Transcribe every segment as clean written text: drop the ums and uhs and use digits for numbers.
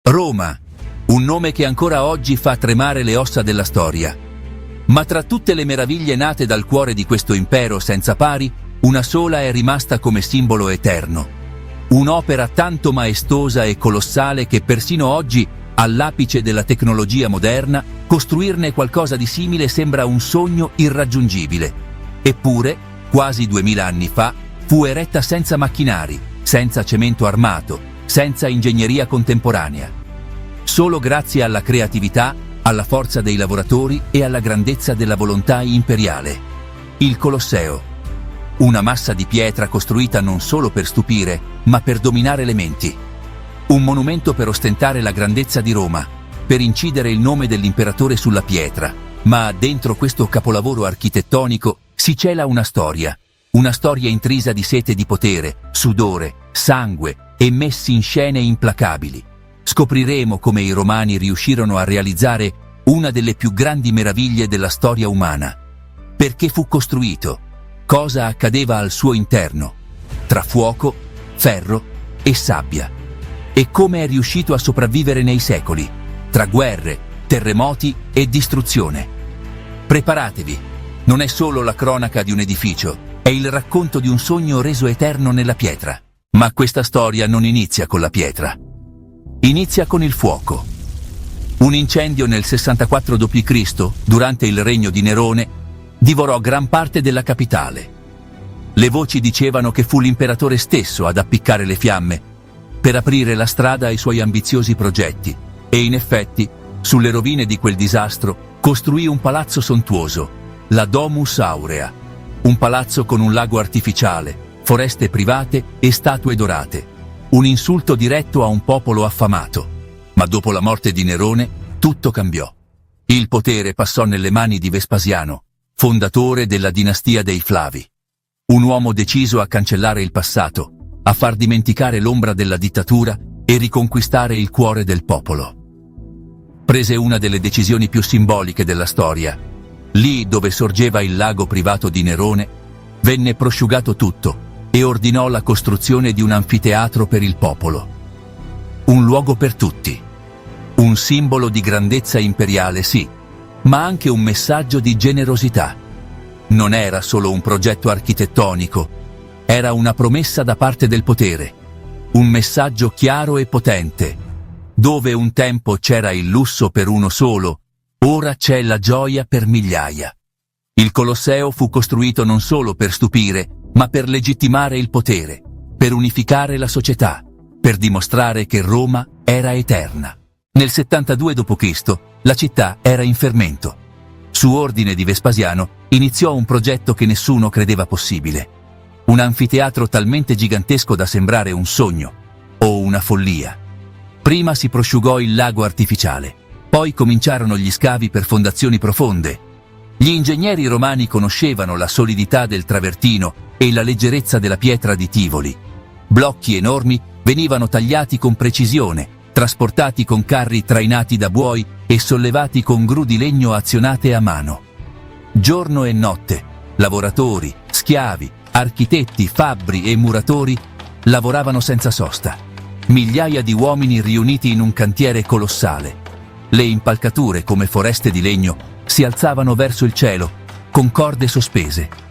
Roma, un nome che ancora oggi fa tremare le ossa della storia. Ma tra tutte le meraviglie nate dal cuore di questo impero senza pari, una sola è rimasta come simbolo eterno. Un'opera tanto maestosa e colossale che persino oggi, all'apice della tecnologia moderna, costruirne qualcosa di simile sembra un sogno irraggiungibile. Eppure, quasi 2000 anni fa, fu eretta senza macchinari, senza cemento armato, senza ingegneria contemporanea. Solo grazie alla creatività, alla forza dei lavoratori e alla grandezza della volontà imperiale. Il Colosseo. Una massa di pietra costruita non solo per stupire, ma per dominare le menti. Un monumento per ostentare la grandezza di Roma, per incidere il nome dell'imperatore sulla pietra. Ma dentro questo capolavoro architettonico si cela una storia intrisa di sete di potere, sudore, sangue e messi in scene implacabili. Scopriremo come i romani riuscirono a realizzare una delle più grandi meraviglie della storia umana. Perché fu costruito? Cosa accadeva al suo interno? Tra fuoco, ferro e sabbia. E come è riuscito a sopravvivere nei secoli? Tra guerre, terremoti e distruzione. Preparatevi. Non è solo la cronaca di un edificio, è il racconto di un sogno reso eterno nella pietra. Ma questa storia non inizia con la pietra. Inizia con il fuoco. Un incendio nel 64 d.C., durante il regno di Nerone, divorò gran parte della capitale. Le voci dicevano che fu l'imperatore stesso ad appiccare le fiamme per aprire la strada ai suoi ambiziosi progetti e in effetti, sulle rovine di quel disastro, costruì un palazzo sontuoso, la Domus Aurea, un palazzo con un lago artificiale, foreste private e statue dorate. Un insulto diretto a un popolo affamato. Ma dopo la morte di Nerone, tutto cambiò. Il potere passò nelle mani di Vespasiano, fondatore della dinastia dei Flavi. Un uomo deciso a cancellare il passato, a far dimenticare l'ombra della dittatura e riconquistare il cuore del popolo. Prese una delle decisioni più simboliche della storia. Lì dove sorgeva il lago privato di Nerone, venne prosciugato tutto e ordinò la costruzione di un anfiteatro per il popolo. Un luogo per tutti. Un simbolo di grandezza imperiale, sì, ma anche un messaggio di generosità. Non era solo un progetto architettonico, era una promessa da parte del potere. Un messaggio chiaro e potente. Dove un tempo c'era il lusso per uno solo, ora c'è la gioia per migliaia. Il Colosseo fu costruito non solo per stupire, ma per legittimare il potere, per unificare la società, per dimostrare che Roma era eterna. Nel 72 d.C. la città era in fermento. Su ordine di Vespasiano iniziò un progetto che nessuno credeva possibile. Un anfiteatro talmente gigantesco da sembrare un sogno o una follia. Prima si prosciugò il lago artificiale, poi cominciarono gli scavi per fondazioni profonde. Gli ingegneri romani conoscevano la solidità del travertino e la leggerezza della pietra di Tivoli. Blocchi enormi venivano tagliati con precisione, trasportati con carri trainati da buoi e sollevati con gru di legno azionate a mano. Giorno e notte, lavoratori, schiavi, architetti, fabbri e muratori lavoravano senza sosta. Migliaia di uomini riuniti in un cantiere colossale. Le impalcature, come foreste di legno, si alzavano verso il cielo, con corde sospese.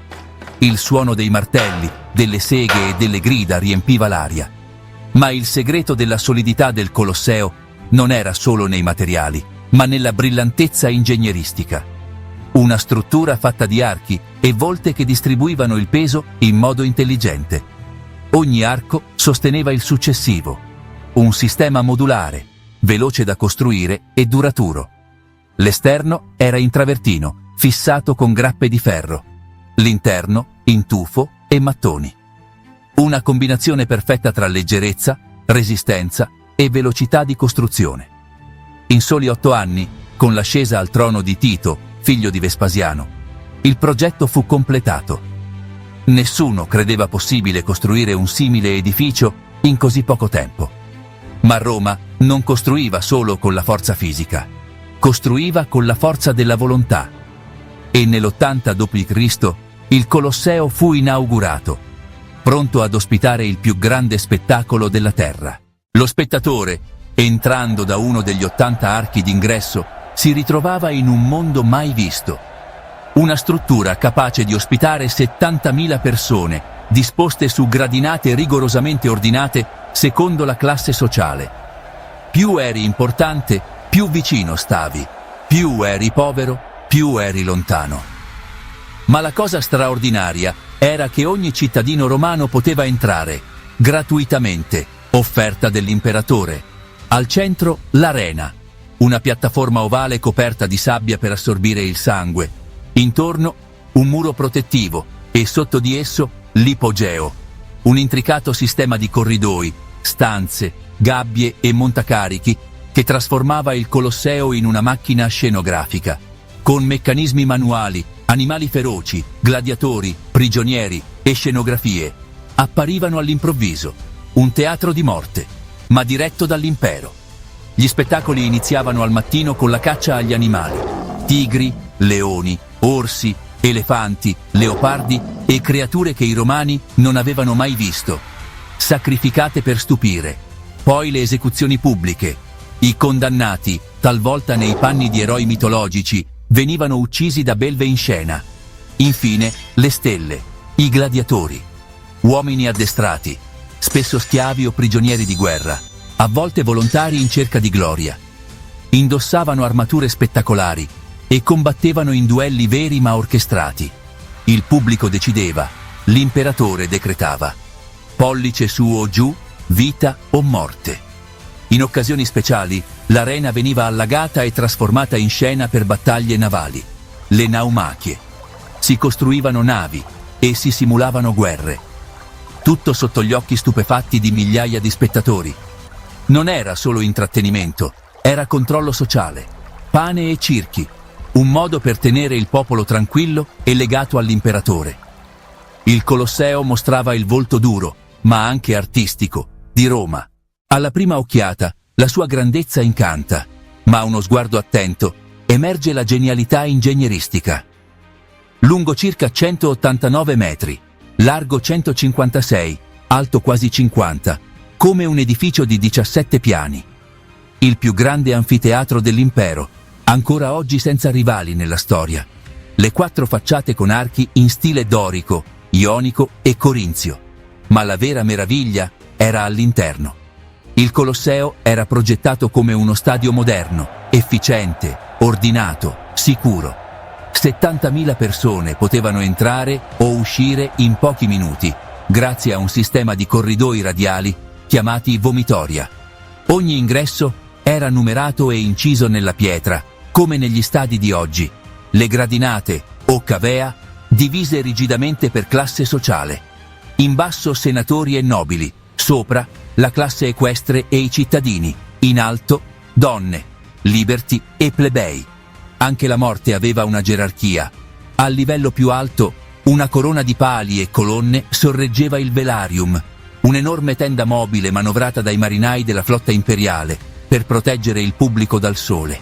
Il suono dei martelli, delle seghe e delle grida riempiva l'aria. Ma il segreto della solidità del Colosseo non era solo nei materiali, ma nella brillantezza ingegneristica. Una struttura fatta di archi e volte che distribuivano il peso in modo intelligente. Ogni arco sosteneva il successivo. Un sistema modulare, veloce da costruire e duraturo. L'esterno era in travertino, fissato con grappe di ferro. L'interno in tufo e mattoni. Una combinazione perfetta tra leggerezza, resistenza e velocità di costruzione. In soli 8 anni, con l'ascesa al trono di Tito, figlio di Vespasiano, il progetto fu completato. Nessuno credeva possibile costruire un simile edificio in così poco tempo. Ma Roma non costruiva solo con la forza fisica, costruiva con la forza della volontà. E nell'80 d.C. il Colosseo fu inaugurato, pronto ad ospitare il più grande spettacolo della terra. Lo spettatore, Entrando da uno degli 80 archi d'ingresso, si ritrovava in un mondo mai visto. Una struttura capace di ospitare 70.000 persone, disposte su gradinate rigorosamente ordinate secondo la classe sociale. Più eri importante, più vicino stavi. Più eri povero, più eri lontano. Ma la cosa straordinaria era che ogni cittadino romano poteva entrare, gratuitamente, offerta dell'imperatore. Al centro l'arena, una piattaforma ovale coperta di sabbia per assorbire il sangue. Intorno un muro protettivo e sotto di esso l'ipogeo, un intricato sistema di corridoi, stanze, gabbie e montacarichi che trasformava il Colosseo in una macchina scenografica, con meccanismi manuali, animali feroci, gladiatori, prigionieri e scenografie. Apparivano all'improvviso, un teatro di morte, ma diretto dall'impero. Gli spettacoli iniziavano al mattino con la caccia agli animali: tigri, leoni, orsi, elefanti, leopardi e creature che i romani non avevano mai visto, sacrificate per stupire. Poi le esecuzioni pubbliche. I condannati, talvolta nei panni di eroi mitologici, venivano uccisi da belve in scena. Infine, le stelle, i gladiatori, uomini addestrati, spesso schiavi o prigionieri di guerra, a volte volontari in cerca di gloria. Indossavano armature spettacolari e combattevano in duelli veri ma orchestrati. Il pubblico decideva, l'imperatore decretava. Pollice su o giù, vita o morte. In occasioni speciali, l'arena veniva allagata e trasformata in scena per battaglie navali, le naumachie. Si costruivano navi e si simulavano guerre. Tutto sotto gli occhi stupefatti di migliaia di spettatori. Non era solo intrattenimento, era controllo sociale, pane e circhi, un modo per tenere il popolo tranquillo e legato all'imperatore. Il Colosseo mostrava il volto duro, ma anche artistico, di Roma. Alla prima occhiata, la sua grandezza incanta, ma a uno sguardo attento emerge la genialità ingegneristica. Lungo circa 189 metri, largo 156, alto quasi 50, come un edificio di 17 piani. Il più grande anfiteatro dell'impero, ancora oggi senza rivali nella storia. Le 4 facciate con archi in stile dorico, ionico e corinzio. Ma la vera meraviglia era all'interno. Il Colosseo era progettato come uno stadio moderno, efficiente, ordinato, sicuro. 70.000 persone potevano entrare o uscire in pochi minuti, grazie a un sistema di corridoi radiali chiamati vomitoria. Ogni ingresso era numerato e inciso nella pietra, come negli stadi di oggi. Le gradinate, o cavea, divise rigidamente per classe sociale. In basso senatori e nobili, sopra la classe equestre e i cittadini, in alto donne, liberti e plebei. Anche la morte aveva una gerarchia. Al livello più alto, una corona di pali e colonne sorreggeva il velarium, un'enorme tenda mobile manovrata dai marinai della flotta imperiale per proteggere il pubblico dal sole.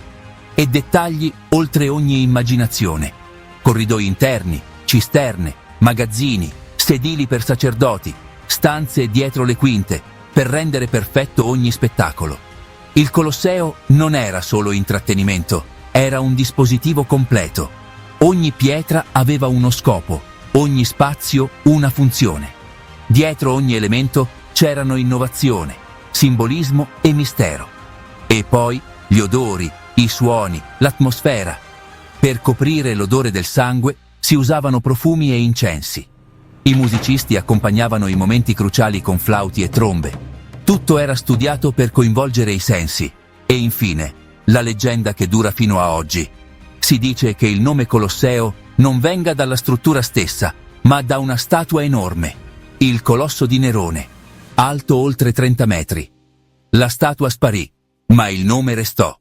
E dettagli oltre ogni immaginazione. Corridoi interni, cisterne, magazzini, sedili per sacerdoti, stanze dietro le quinte, per rendere perfetto ogni spettacolo. Il Colosseo non era solo intrattenimento, era un dispositivo completo. Ogni pietra aveva uno scopo, ogni spazio una funzione. Dietro ogni elemento c'erano innovazione, simbolismo e mistero. E poi gli odori, i suoni, l'atmosfera. Per coprire l'odore del sangue si usavano profumi e incensi. I musicisti accompagnavano i momenti cruciali con flauti e trombe. Tutto era studiato per coinvolgere i sensi. E infine, la leggenda che dura fino a oggi. Si dice che il nome Colosseo non venga dalla struttura stessa, ma da una statua enorme, il Colosso di Nerone, alto oltre 30 metri. La statua sparì, ma il nome restò.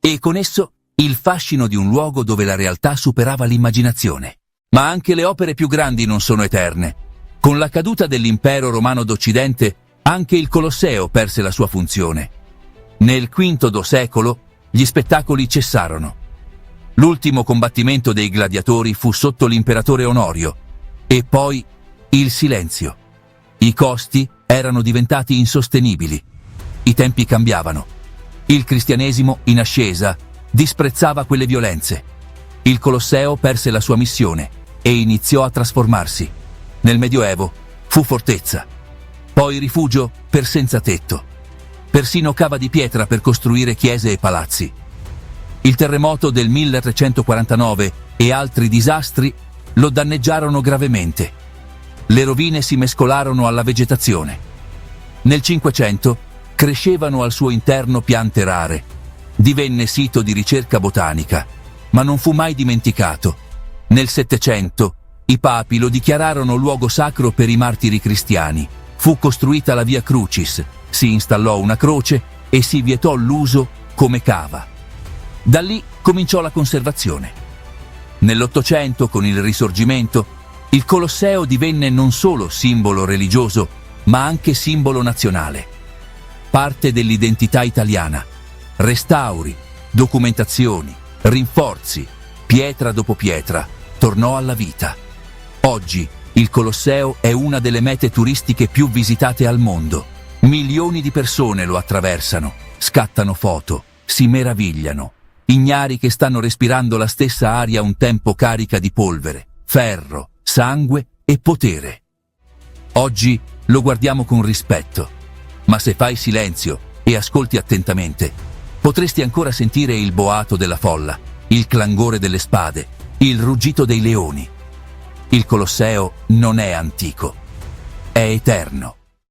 E con esso il fascino di un luogo dove la realtà superava l'immaginazione. Ma anche le opere più grandi non sono eterne. Con la caduta dell'impero romano d'Occidente, anche il Colosseo perse la sua funzione. Nel V secolo gli spettacoli cessarono. L'ultimo combattimento dei gladiatori fu sotto l'imperatore Onorio. E poi il silenzio. I costi erano diventati insostenibili. I tempi cambiavano. Il cristianesimo, in ascesa, disprezzava quelle violenze. Il Colosseo perse la sua missione e iniziò a trasformarsi. Nel Medioevo fu fortezza, poi rifugio per senza tetto, persino cava di pietra per costruire chiese e palazzi. Il terremoto del 1349 e altri disastri lo danneggiarono gravemente. Le rovine si mescolarono alla vegetazione. Nel Cinquecento crescevano al suo interno piante rare. Divenne sito di ricerca botanica, ma non fu mai dimenticato. Nel Settecento i papi lo dichiararono luogo sacro per i martiri cristiani. Fu costruita la Via Crucis, si installò una croce e si vietò l'uso come cava. Da lì cominciò la conservazione. Nell'Ottocento, con il Risorgimento, il Colosseo divenne non solo simbolo religioso, ma anche simbolo nazionale. Parte dell'identità italiana. Restauri, documentazioni, rinforzi, pietra dopo pietra, tornò alla vita. Oggi il Colosseo è una delle mete turistiche più visitate al mondo. Milioni di persone lo attraversano, scattano foto, si meravigliano, ignari che stanno respirando la stessa aria un tempo carica di polvere, ferro, sangue e potere. Oggi lo guardiamo con rispetto, ma se fai silenzio e ascolti attentamente, potresti ancora sentire il boato della folla, il clangore delle spade, il ruggito dei leoni. Il Colosseo non è antico, è eterno.